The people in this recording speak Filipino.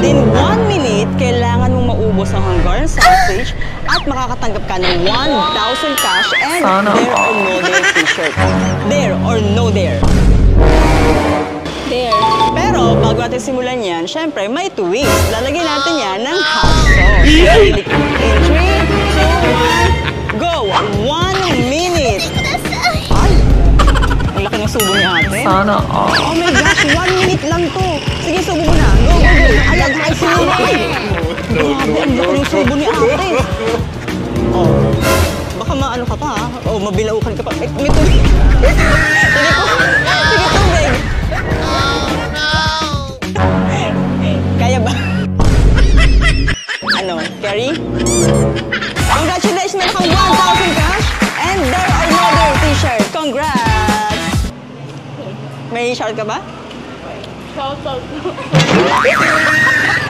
Within 1 minute, kailangan mong maubos ang Hungarian sausage at makakatanggap ka ng 1,000 cash and There or No Dare t-shirt. There or No Dare? There. Pero bago natin simulan yan, syempre may twist. Lalagyan natin yan ng hot sauce. In 3, 2, 1, go! 1 minute! Ay! Ang laki ng subo ni ate. Sana all. Oh my gosh, 1 minute lang to. Sige, subo mo na. Go, go, go. Ayan, ay subo. Grabe, ang laki ng subo ni ate. Oh, baka maano ka pa ha? Oh, mabilaukan ka pa. May tubig. Sige po. Sige, tubig. Kaya ba? Ano, Carrie? Congratulations! Meron kang 1,000 cash and There or No Dare t-shirt. Congrats! May shout ka ba? Shout out.